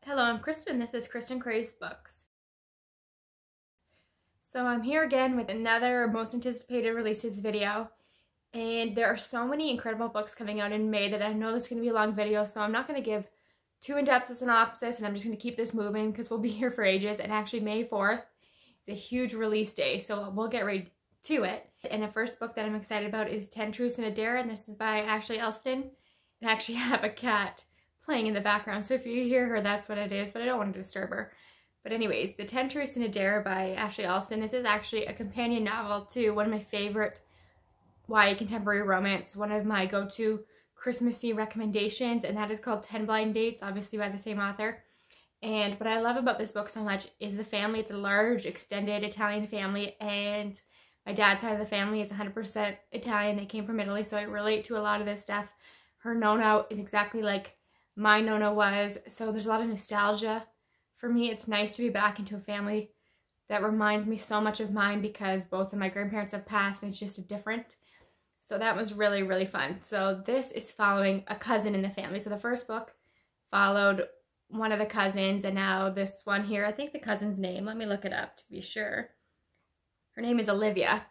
Hello, I'm Kristen. This is Kristen Craves Books. So I'm here again with another most anticipated releases video, and there are so many incredible books coming out in May that I know this is going to be a long video, so I'm not going to give too in-depth a synopsis, and I'm just going to keep this moving because we'll be here for ages. And actually May 4th is a huge release day, so we'll get right to it. And the first book that I'm excited about is 10 Truths and a Dare, and this is by Ashley Elston. And I actually have a cat playing in the background, so if you hear her, that's what it is, but I don't want to disturb her. But anyways, the 10 Truths and a Dare by Ashley Elston. This is actually a companion novel to one of my favorite YA contemporary romance, one of my go-to Christmassy recommendations, and that is called 10 Blind Dates, obviously by the same author. And what I love about this book so much is the family. It's a large, extended Italian family, and my dad's side of the family is 100% Italian. They came from Italy, so I relate to a lot of this stuff. Her Nonna is exactly like my Nonna was, so there's a lot of nostalgia. For me, it's nice to be back into a family that reminds me so much of mine because both of my grandparents have passed and it's just different. So that was really, really fun. So this is following a cousin in the family. So the first book followed one of the cousins, and now this one here, I think the cousin's name, let me look it up to be sure. Her name is Olivia.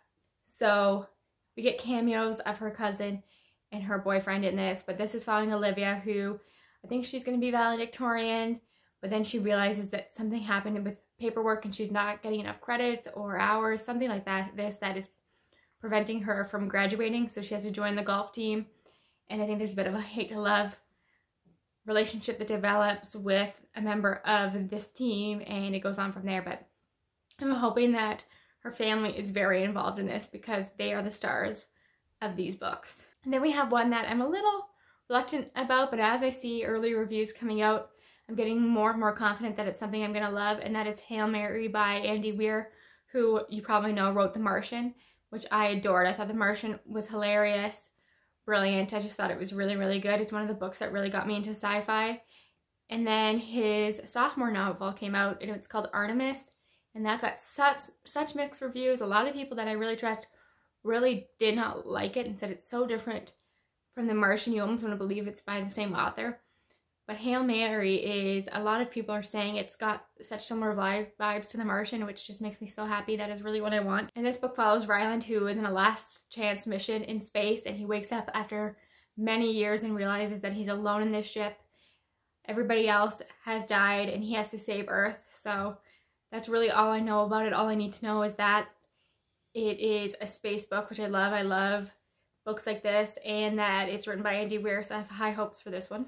So we get cameos of her cousin and her boyfriend in this, but this is following Olivia, who I think she's going to be valedictorian, but then she realizes that something happened with paperwork and she's not getting enough credits or hours, something like that. That is preventing her from graduating, so she has to join the golf team. And I think there's a bit of a hate to love relationship that develops with a member of this team, and it goes on from there. But I'm hoping that her family is very involved in this because they are the stars of these books. And then we have one that I'm a little reluctant about, but as I see early reviews coming out, I'm getting more and more confident that it's something I'm going to love, and that is Hail Mary by Andy Weir, who you probably know wrote The Martian, which I adored. I thought The Martian was hilarious, brilliant. I just thought it was really, really good. It's one of the books that really got me into sci-fi. And then his sophomore novel came out, and it's called Artemis, and that got such mixed reviews. A lot of people that I really trust really did not like it and said it's so different from The Martian, you almost want to believe it's by the same author. But Hail Mary is, a lot of people are saying it's got such similar vibes to The Martian, which just makes me so happy. That is really what I want. And this book follows Ryland, who is in a last chance mission in space, and he wakes up after many years and realizes that he's alone in this ship. Everybody else has died and he has to save Earth. So that's really all I know about it. All I need to know is that it is a space book, which I love. I love books like this, and that it's written by Andy Weir, so I have high hopes for this one.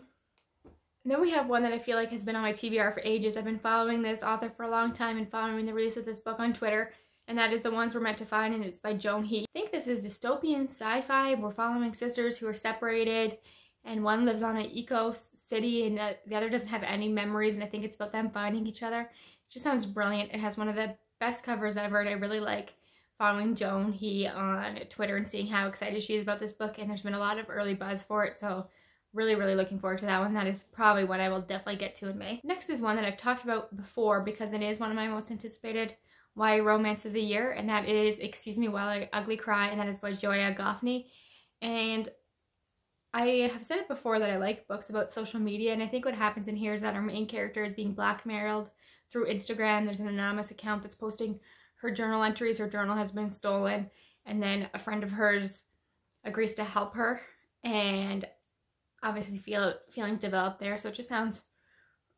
And then we have one that I feel like has been on my TBR for ages. I've been following this author for a long time and following the release of this book on Twitter, and that is The Ones We're Meant to Find, and it's by Joan He. I think this is dystopian sci-fi. We're following sisters who are separated, and one lives on an eco city and the other doesn't have any memories, and I think it's about them finding each other. It just sounds brilliant. It has one of the best covers ever, and I really like following Joan He on Twitter and seeing how excited she is about this book, and there's been a lot of early buzz for it, so really, really looking forward to that one. That is probably what I will definitely get to in May. Next is one that I've talked about before because it is one of my most anticipated YA romance of the year, and that is Excuse Me While I Ugly Cry, and that is by Joya Goffney. And I have said it before that I like books about social media, and I think what happens in here is that our main character is being blackmailed through Instagram. There's an anonymous account that's posting her journal entries. Her journal has been stolen, and then a friend of hers agrees to help her, and obviously feelings develop there, so it just sounds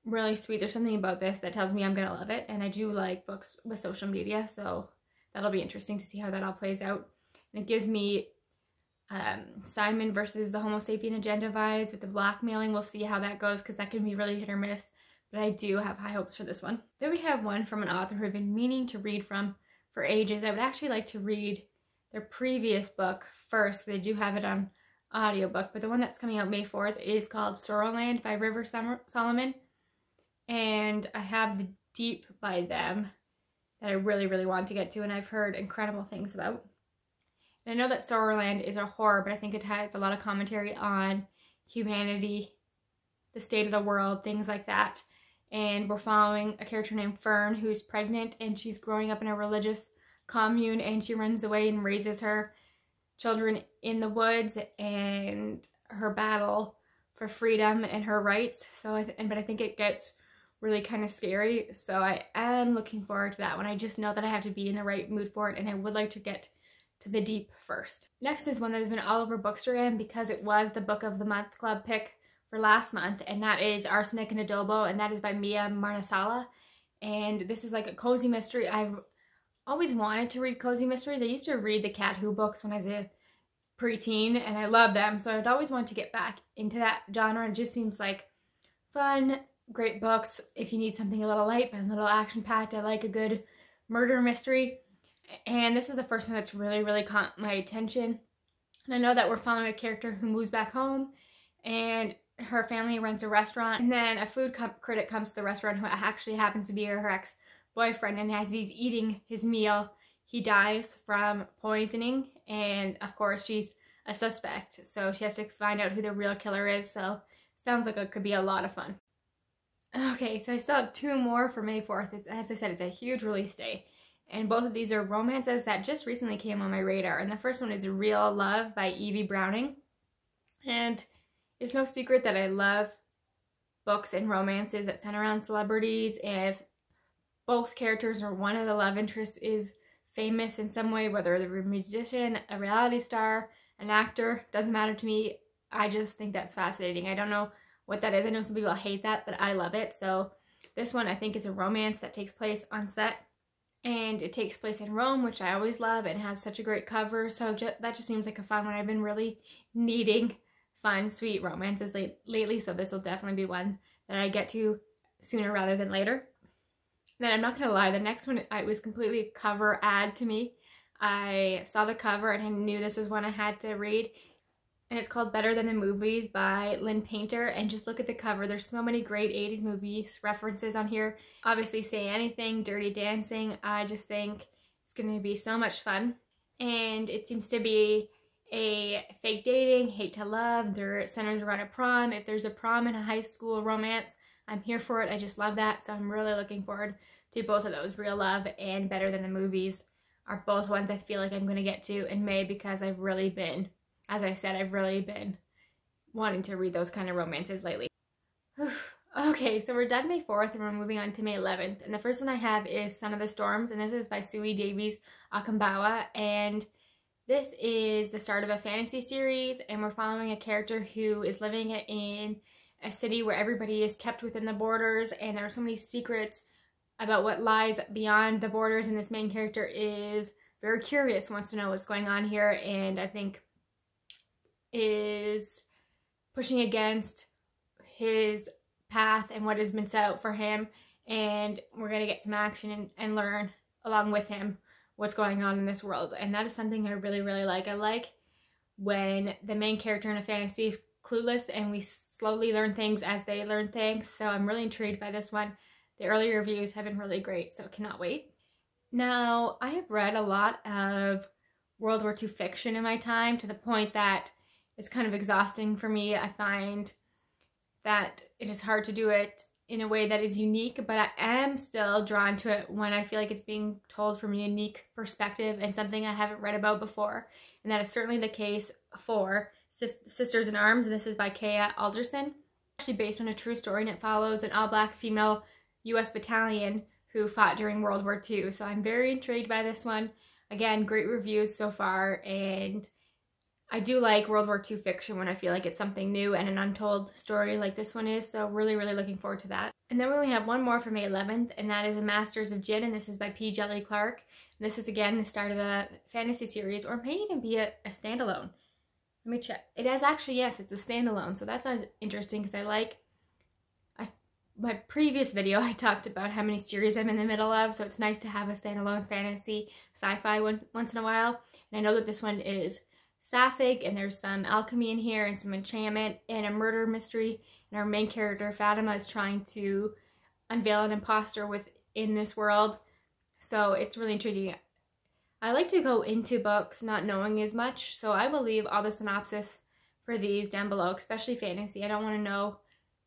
really sweet. There's something about this that tells me I'm gonna love it, and I do like books with social media, so that'll be interesting to see how that all plays out. And it gives me Simon versus the Homo sapien agenda vibes with the blackmailing. We'll see how that goes because that can be really hit or miss, but I do have high hopes for this one. Then we have one from an author who I've been meaning to read from for ages. I would actually like to read their previous book first. They do have it on audiobook, but the one that's coming out May 4th is called Sorrowland by River Solomon, and I have The Deep by them that I really, really want to get to, and I've heard incredible things about. And I know that Sorrowland is a horror, but I think it has a lot of commentary on humanity, the state of the world, things like that. And we're following a character named Fern who's pregnant, and she's growing up in a religious commune, and she runs away and raises her children in the woods, and her battle for freedom and her rights. But I think it gets really kind of scary. So I am looking forward to that one. I just know that I have to be in the right mood for it, and I would like to get to the deep first. Next is one that has been all over Bookstagram because it was the Book of the Month Club pick for last month, and that is Arsenic and Adobo, and that is by Mia Marnasala. And this is like a cozy mystery. I've always wanted to read cozy mysteries. I used to read the Cat Who books when I was a preteen, and I love them, so I'd always want to get back into that genre. It just seems like fun, great books if you need something a little light but a little action-packed. I like a good murder mystery, and this is the first one that's really caught my attention. And I know that we're following a character who moves back home, and her family runs a restaurant, and then a food critic comes to the restaurant who actually happens to be her ex-boyfriend, and as he's eating his meal, he dies from poisoning, and of course she's a suspect, so she has to find out who the real killer is. So sounds like it could be a lot of fun. Okay, so I still have two more for May 4th. As I said, it's a huge release day, and both of these are romances that just recently came on my radar. And the first one is Real Love by Evie Browning, and it's no secret that I love books and romances that center around celebrities, and if both characters or one of the love interests is famous in some way, whether they're a musician, a reality star, an actor, doesn't matter to me. I just think that's fascinating. I don't know what that is. I know some people hate that, but I love it. So this one I think is a romance that takes place on set, and it takes place in Rome, which I always love, and has such a great cover. So that just seems like a fun one. I've been really needing fun, sweet romances lately, so this will definitely be one that I get to sooner rather than later. Then I'm not gonna lie, the next one, it was completely a cover ad to me. I saw the cover and I knew this was one I had to read, and it's called Better Than the Movies by Lynn Painter. And just look at the cover. There's so many great 80s movies references on here. Obviously Say Anything, Dirty Dancing. I just think it's gonna be so much fun, and it seems to be a fake dating, hate to love. It centers around a prom. If there's a prom in a high school romance, I'm here for it. I just love that. So I'm really looking forward to both of those. Real Love and Better Than the Movies are both ones I feel like I'm going to get to in May, because I've really been, as I said, I've really been wanting to read those kind of romances lately. Okay, so we're done May 4th and we're moving on to May 11th. And the first one I have is Son of the Storms, and this is by Sui Davies Akambawa. And this is the start of a fantasy series, and we're following a character who is living in a city where everybody is kept within the borders, and there are so many secrets about what lies beyond the borders, and this main character is very curious, wants to know what's going on here, and I think is pushing against his path and what has been set out for him, and we're going to get some action and learn along with him what's going on in this world. And that is something I really like. I like when the main character in a fantasy is clueless and we slowly learn things as they learn things. So I'm really intrigued by this one. The early reviews have been really great, so cannot wait. Now, I have read a lot of World War II fiction in my time, to the point that it's kind of exhausting for me. I find that it is hard to do it in a way that is unique, but I am still drawn to it when I feel like it's being told from a unique perspective and something I haven't read about before. And that is certainly the case for Sisters in Arms, and this is by Kaya Alderson. Actually based on a true story, and it follows an all-black female U.S. battalion who fought during World War II. So I'm very intrigued by this one. Again, great reviews so far, and I do like World War II fiction when I feel like it's something new and an untold story like this one is, so really looking forward to that. And then we only have one more for May 11th, and that is a Masters of Djinn, and this is by P. Jelly Clark. And this is again the start of a fantasy series, or may even be a standalone. Let me check. It is actually, yes, it's a standalone, so that's always interesting because my previous video I talked about how many series I'm in the middle of, so it's nice to have a standalone fantasy sci-fi once in a while. And I know that this one is sapphic, and there's some alchemy in here and some enchantment and a murder mystery, and our main character Fatima is trying to unveil an imposter within this world, so it's really intriguing. I like to go into books not knowing as much, so I will leave all the synopsis for these down below, especially fantasy. I don't want to know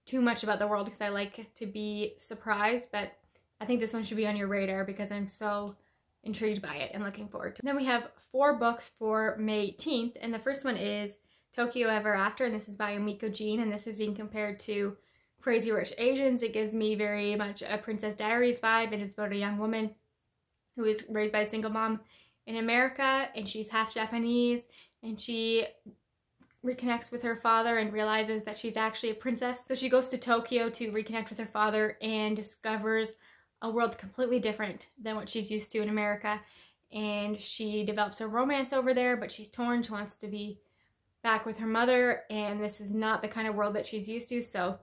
too much about the world because I like to be surprised, but I think this one should be on your radar because I'm so intrigued by it and looking forward to it. Then we have 4 books for May 18th, and the first one is Tokyo Ever After, and this is by Omiko Jean, and this is being compared to Crazy Rich Asians, it gives me very much a Princess Diaries vibe, and it's about a young woman who is raised by a single mom in America, and she's half Japanese, and she reconnects with her father and realizes that she's actually a princess. So she goes to Tokyo to reconnect with her father and discovers a world completely different than what she's used to in America. And she develops a romance over there, but she's torn. She wants to be back with her mother, and this is not the kind of world that she's used to. So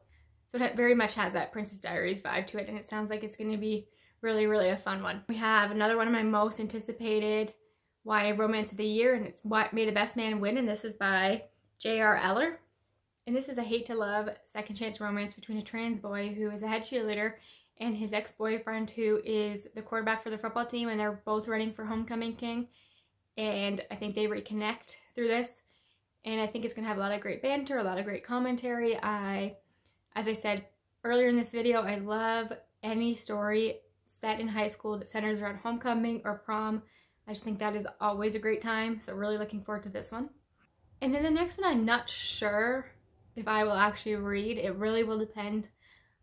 it very much has that Princess Diaries vibe to it, and it sounds like it's going to be really, really a fun one. We have another one of my most anticipated YA romance of the year, and it's May the Best Man Win, and this is by J.R. Eller. And this is a hate-to-love second chance romance between a trans boy who is a head cheerleader and his ex-boyfriend who is the quarterback for the football team, and they're both running for homecoming king. And I think they reconnect through this, and I think it's going to have a lot of great banter, a lot of great commentary. As I said earlier in this video, I love any story set in high school that centers around homecoming or prom. I just think that is always a great time, so really looking forward to this one. And then the next one, I'm not sure if I will actually read. It really will depend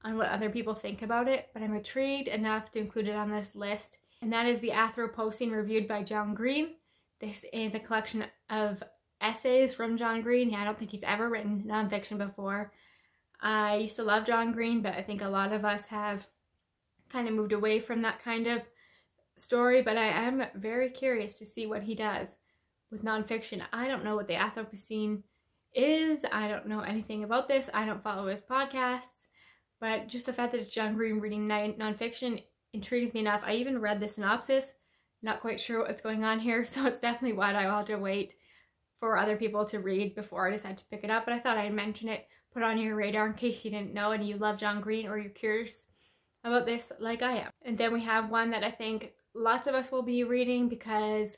on what other people think about it, but I'm intrigued enough to include it on this list. And that is the Anthropocene Reviewed by John Green. This is a collection of essays from John Green. I don't think he's ever written nonfiction before. I used to love John Green, but I think a lot of us have kind of moved away from that kind of story, but I am very curious to see what he does with nonfiction. I don't know what the Anthropocene is. I don't know anything about this. I don't follow his podcasts, but just the fact that it's John Green reading nonfiction intrigues me enough. I even read the synopsis. Not quite sure what's going on here, so it's definitely one I will have to wait for other people to read before I decide to pick it up, but I thought I'd mention it, put it on your radar in case you didn't know and you love John Green or you're curious about this like I am. And then we have one that I think lots of us will be reading because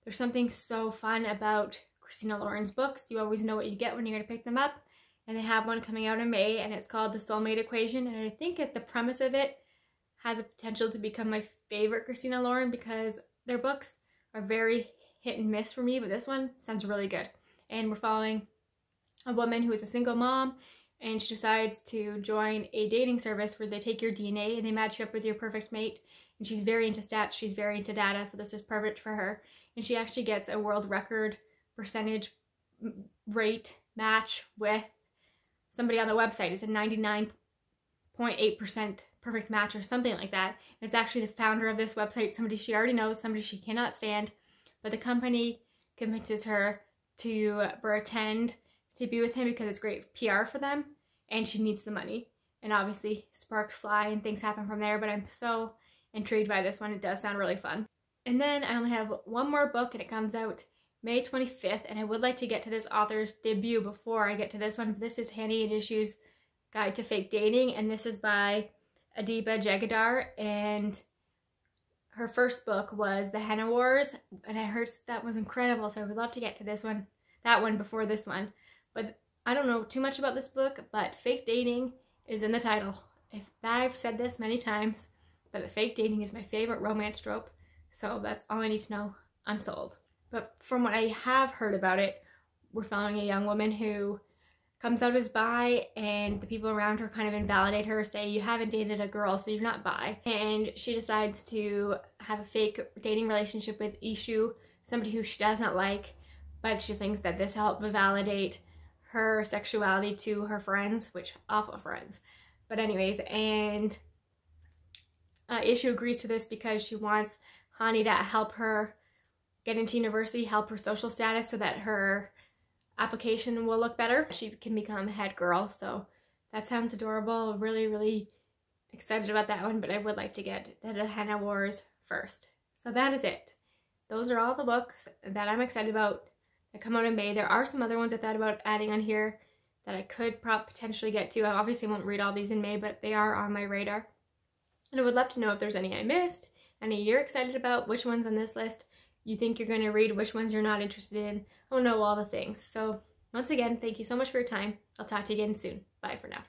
there's something so fun about Christina Lauren's books. You always know what you get when you're going to pick them up. And they have one coming out in May, and it's called The Soulmate Equation. And I think the premise of it has a potential to become my favorite Christina Lauren because their books are very hit and miss for me, but this one sounds really good. And we're following a woman who is a single mom, and she decides to join a dating service where they take your DNA and they match you up with your perfect mate. And she's very into stats, she's very into data, so this is perfect for her. And she actually gets a world record percentage rate match with somebody on the website. It's a 99.8% perfect match or something like that. And it's actually the founder of this website, somebody she already knows, somebody she cannot stand, but the company convinces her to pretend to be with him because it's great PR for them, and she needs the money. And obviously sparks fly and things happen from there, but I'm so intrigued by this one. It does sound really fun. And then I only have one more book, and it comes out May 25th, and I would like to get to this author's debut before I get to this one. This is Hani and Ishu's Guide to Fake Dating, and this is by Adiba Jagadar, and her first book was The Henna Wars, and I heard that was incredible, so I would love to get to this one, that one before this one. But I don't know too much about this book, but fake dating is in the title. I've said this many times, but fake dating is my favorite romance trope, so that's all I need to know. I'm sold. But from what I have heard about it, we're following a young woman who comes out as bi, and the people around her kind of invalidate her, say you haven't dated a girl, so you're not bi. And she decides to have a fake dating relationship with Ishu, somebody who she does not like, but she thinks that this helped validate her sexuality to her friends, which awful friends. But anyways, and Ishu agrees to this because she wants Hani to help her get into university, help her social status so that her application will look better. She can become head girl, so that sounds adorable. Really, really excited about that one, but I would like to get the Henna Wars first. So that is it. Those are all the books that I'm excited about that come out in May. There are some other ones I thought about adding on here that I could potentially get to. I obviously won't read all these in May, but they are on my radar. And I would love to know if there's any I missed, any you're excited about, which ones on this list you think you're going to read, which ones you're not interested in. I want to know all the things. So once again, thank you so much for your time. I'll talk to you again soon. Bye for now.